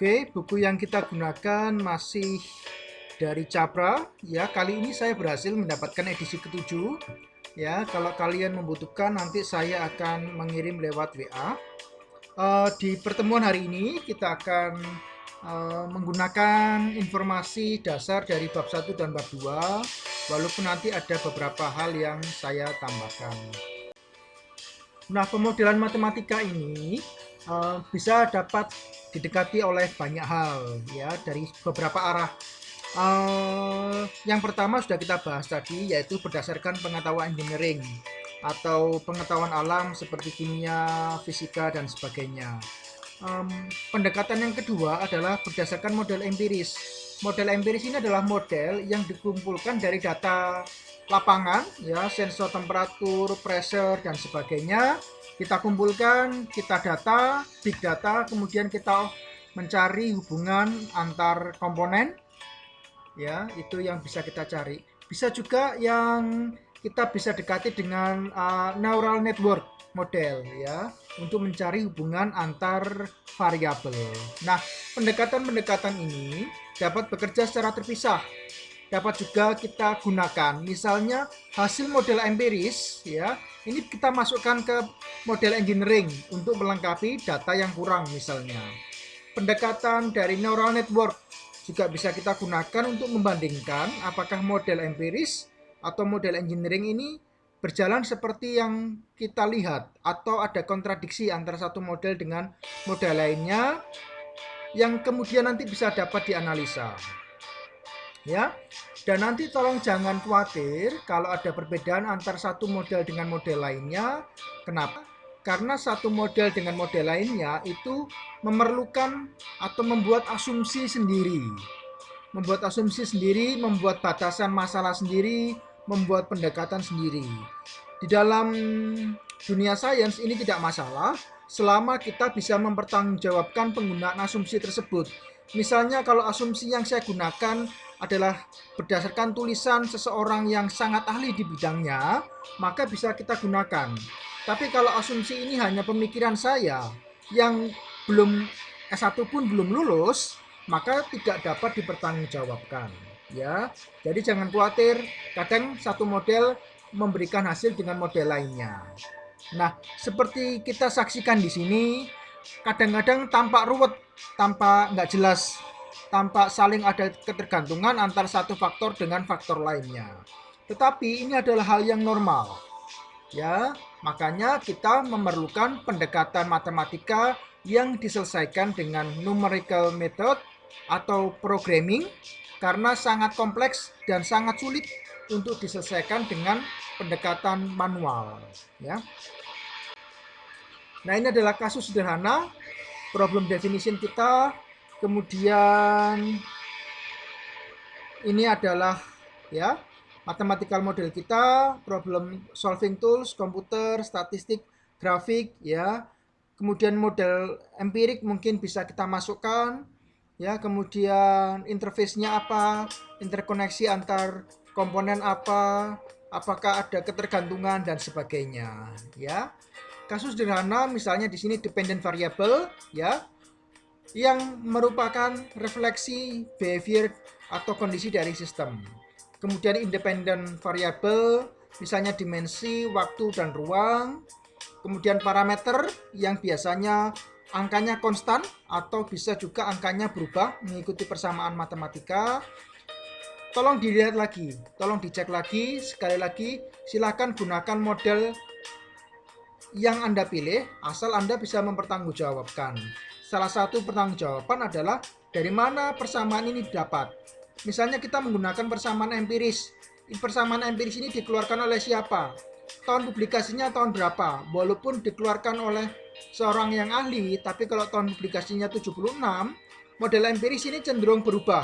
Oke, buku yang kita gunakan masih dari Capra ya. Kali ini saya berhasil mendapatkan edisi ke-7 ya. Kalau kalian membutuhkan nanti saya akan mengirim lewat WA. Di pertemuan hari ini kita akan menggunakan informasi dasar dari bab 1 dan bab 2, walaupun nanti ada beberapa hal yang saya tambahkan. Nah, pemodelan matematika ini bisa dapat didekati oleh banyak hal ya, dari beberapa arah. Yang pertama sudah kita bahas tadi, yaitu berdasarkan pengetahuan engineering atau pengetahuan alam seperti kimia, fisika, dan sebagainya. Pendekatan yang kedua adalah berdasarkan model empiris. Model empiris ini adalah model yang dikumpulkan dari data lapangan, ya, sensor temperatur, pressure, dan sebagainya. Kita kumpulkan, kita data, big data, kemudian kita mencari hubungan antar komponen, ya, itu yang bisa kita cari. Bisa juga yang kita bisa dekati dengan neural network model, ya, untuk mencari hubungan antar variabel. Nah, pendekatan-pendekatan ini dapat bekerja secara terpisah, dapat juga kita gunakan. Misalnya hasil model empiris, ya, ini kita masukkan ke model engineering untuk melengkapi data yang kurang misalnya. Pendekatan dari neural network juga bisa kita gunakan untuk membandingkan apakah model empiris atau model engineering ini berjalan seperti yang kita lihat atau ada kontradiksi antara satu model dengan model lainnya yang kemudian nanti bisa dapat dianalisa. Ya. Dan nanti tolong jangan khawatir kalau ada perbedaan antara satu model dengan model lainnya. Kenapa? Karena satu model dengan model lainnya itu memerlukan atau membuat asumsi sendiri. Membuat asumsi sendiri, membuat batasan masalah sendiri, membuat pendekatan sendiri. Di dalam dunia sains ini tidak masalah selama kita bisa mempertanggungjawabkan penggunaan asumsi tersebut. Misalnya kalau asumsi yang saya gunakan adalah berdasarkan tulisan seseorang yang sangat ahli di bidangnya, maka bisa kita gunakan. Tapi kalau asumsi ini hanya pemikiran saya yang belum S1 pun belum lulus, maka tidak dapat dipertanggungjawabkan, ya. Jadi jangan khawatir, kadang satu model memberikan hasil dengan model lainnya. Nah, seperti kita saksikan di sini, kadang-kadang tampak ruwet, tampak nggak jelas, tampak saling ada ketergantungan antara satu faktor dengan faktor lainnya. Tetapi ini adalah hal yang normal, ya. Makanya kita memerlukan pendekatan matematika yang diselesaikan dengan numerical method atau programming, karena sangat kompleks dan sangat sulit untuk diselesaikan dengan pendekatan manual, ya. Nah, ini adalah kasus sederhana problem definition kita. Kemudian ini adalah, ya, mathematical model kita, problem solving tools, komputer, statistik, grafik, ya. Kemudian model empirik mungkin bisa kita masukkan, ya. Kemudian interface-nya apa, interkoneksi antar komponen apa, apakah ada ketergantungan dan sebagainya, ya. Kasus sederhana misalnya di sini dependent variable, ya, yang merupakan refleksi behavior atau kondisi dari sistem. Kemudian independent variable, misalnya dimensi, waktu, dan ruang. Kemudian parameter yang biasanya angkanya konstan atau bisa juga angkanya berubah mengikuti persamaan matematika. Tolong dilihat lagi, tolong dicek lagi, sekali lagi silakan gunakan model yang Anda pilih asal Anda bisa mempertanggungjawabkan. Salah satu pertanggungjawaban adalah dari mana persamaan ini didapat. Misalnya kita menggunakan persamaan empiris. Persamaan empiris ini dikeluarkan oleh siapa? Tahun publikasinya tahun berapa? Walaupun dikeluarkan oleh seorang yang ahli, tapi kalau tahun publikasinya 76, model empiris ini cenderung berubah.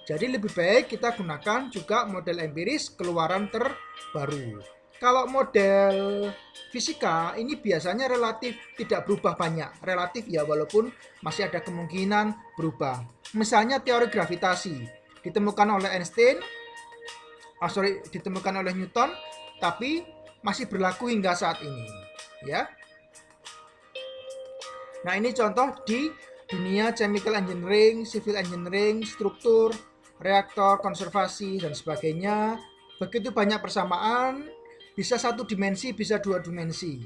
Jadi lebih baik kita gunakan juga model empiris keluaran terbaru. Kalau model fisika ini biasanya relatif tidak berubah banyak. Relatif ya, walaupun masih ada kemungkinan berubah. Misalnya teori gravitasi ditemukan oleh Einstein, ditemukan oleh Newton, tapi masih berlaku hingga saat ini, ya. Nah, ini contoh di dunia chemical engineering, civil engineering, struktur, reaktor, konservasi, dan sebagainya. Begitu banyak persamaan, bisa satu dimensi, bisa dua dimensi.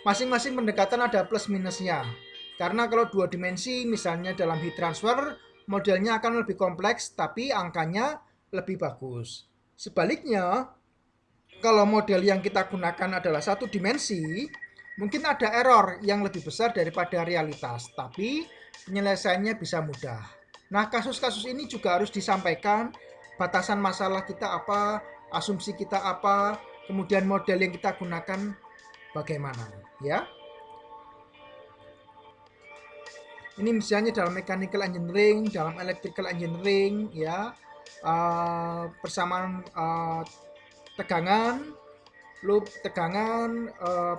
Masing-masing pendekatan ada plus minusnya. Karena kalau dua dimensi, misalnya dalam heat transfer, modelnya akan lebih kompleks, tapi angkanya lebih bagus. Sebaliknya, kalau model yang kita gunakan adalah satu dimensi, mungkin ada error yang lebih besar daripada realitas, tapi penyelesaiannya bisa mudah. Nah, kasus-kasus ini juga harus disampaikan, batasan masalah kita apa, asumsi kita apa, kemudian model yang kita gunakan bagaimana, ya. Ini misalnya dalam mechanical engineering, dalam electrical engineering, ya, persamaan tegangan, loop tegangan,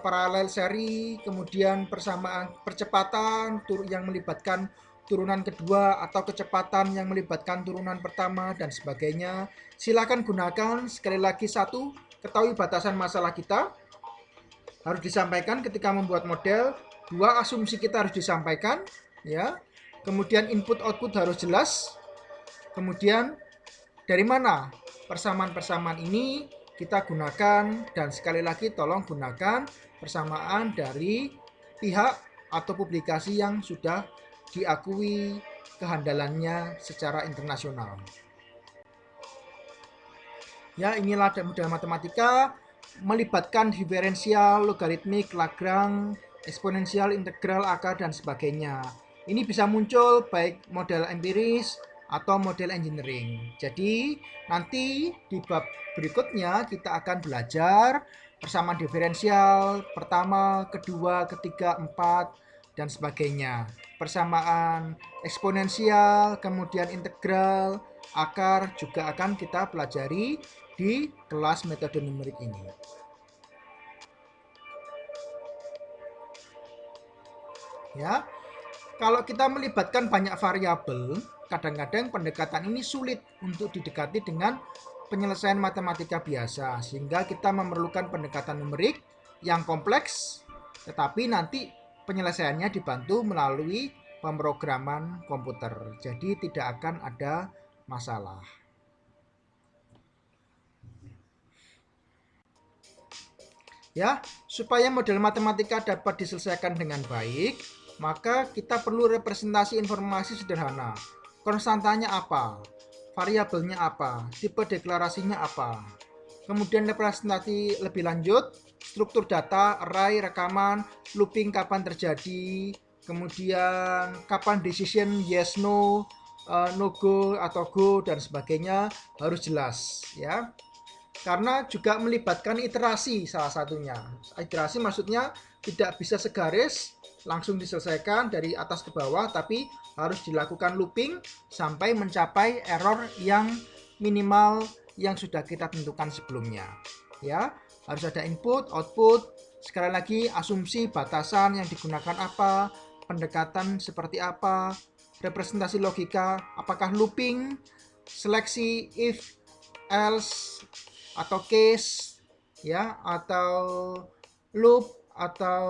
paralel seri, kemudian persamaan percepatan yang melibatkan turunan kedua atau kecepatan yang melibatkan turunan pertama dan sebagainya. Silakan gunakan. Sekali lagi, satu, ketahui batasan masalah kita harus disampaikan ketika membuat model. Dua, asumsi kita harus disampaikan, ya. Kemudian input output harus jelas. Kemudian dari mana persamaan-persamaan ini kita gunakan, dan sekali lagi tolong gunakan persamaan dari pihak atau publikasi yang sudah diakui kehandalannya secara internasional. Ya, inilah model matematika melibatkan diferensial, logaritmik, Lagrange, eksponensial, integral, akar, dan sebagainya. Ini bisa muncul baik model empiris atau model engineering. Jadi nanti di bab berikutnya kita akan belajar persamaan diferensial pertama, kedua, ketiga, empat, dan sebagainya. Persamaan eksponensial, kemudian integral, akar juga akan kita pelajari di kelas metode numerik ini. Ya, kalau kita melibatkan banyak variabel, kadang-kadang pendekatan ini sulit untuk didekati dengan penyelesaian matematika biasa, sehingga kita memerlukan pendekatan numerik yang kompleks, tetapi nanti penyelesaiannya dibantu melalui pemrograman komputer. Jadi tidak akan ada masalah. Ya, supaya model matematika dapat diselesaikan dengan baik, maka kita perlu representasi informasi sederhana. Konstantanya apa? Variabelnya apa? Tipe deklarasinya apa? Kemudian representasi lebih lanjut, struktur data, array, rekaman, looping kapan terjadi, kemudian kapan decision yes no, no go atau go, dan sebagainya harus jelas, ya. Karena juga melibatkan iterasi salah satunya. Iterasi maksudnya tidak bisa segaris langsung diselesaikan dari atas ke bawah, tapi harus dilakukan looping sampai mencapai error yang minimal yang sudah kita tentukan sebelumnya. Ya, harus ada input, output, sekali lagi asumsi batasan yang digunakan apa, pendekatan seperti apa, representasi logika, apakah looping, seleksi, if, else, atau case, ya, atau loop, atau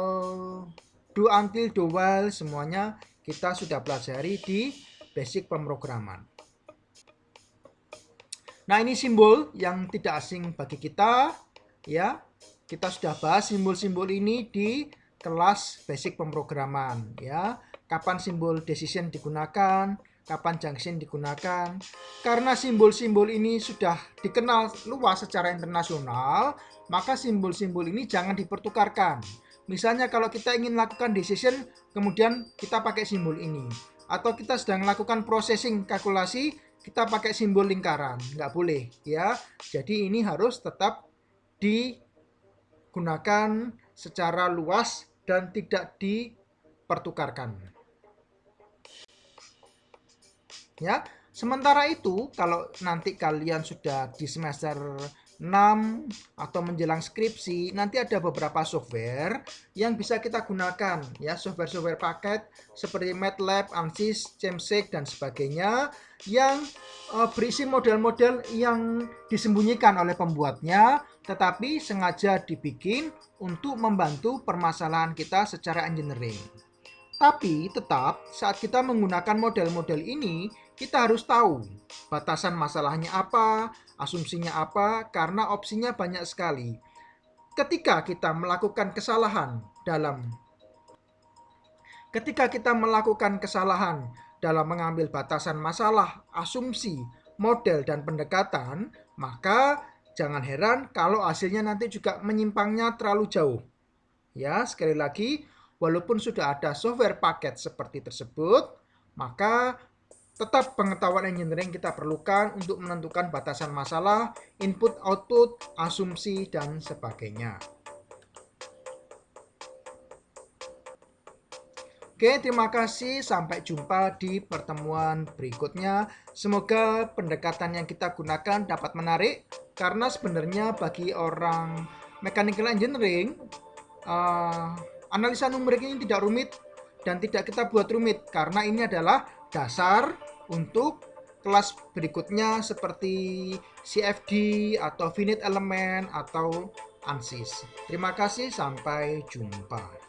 do until, do while, semuanya kita sudah pelajari di basic pemrograman. Nah, ini simbol yang tidak asing bagi kita, ya. Kita sudah bahas simbol-simbol ini di kelas basic pemrograman, ya. Kapan simbol decision digunakan, kapan junction digunakan. Karena simbol-simbol ini sudah dikenal luas secara internasional, maka simbol-simbol ini jangan dipertukarkan. Misalnya kalau kita ingin lakukan decision, kemudian kita pakai simbol ini. Atau kita sedang melakukan processing kalkulasi, kita pakai simbol lingkaran. Nggak boleh, ya. Jadi ini harus tetap digunakan secara luas dan tidak dipertukarkan. Ya, sementara itu kalau nanti kalian sudah di semester 6 atau menjelang skripsi, nanti ada beberapa software yang bisa kita gunakan, ya, software-software paket seperti MATLAB, ANSYS, ChemSig, dan sebagainya yang berisi model-model yang disembunyikan oleh pembuatnya, tetapi sengaja dibikin untuk membantu permasalahan kita secara engineering. Tapi tetap saat kita menggunakan model-model ini, kita harus tahu batasan masalahnya apa, asumsinya apa, karena opsinya banyak sekali. Ketika kita melakukan kesalahan dalam mengambil batasan masalah, asumsi, model, dan pendekatan, maka jangan heran kalau hasilnya nanti juga menyimpangnya terlalu jauh. Ya, sekali lagi, walaupun sudah ada software paket seperti tersebut, maka tetap pengetahuan engineering kita perlukan untuk menentukan batasan masalah, input, output, asumsi, dan sebagainya. Oke, terima kasih. Sampai jumpa di pertemuan berikutnya. Semoga pendekatan yang kita gunakan dapat menarik, karena sebenarnya bagi orang mechanical engineering, analisa numerik ini tidak rumit dan tidak kita buat rumit, karena ini adalah dasar untuk kelas berikutnya seperti CFD atau finite element atau ANSYS. Terima kasih, sampai jumpa.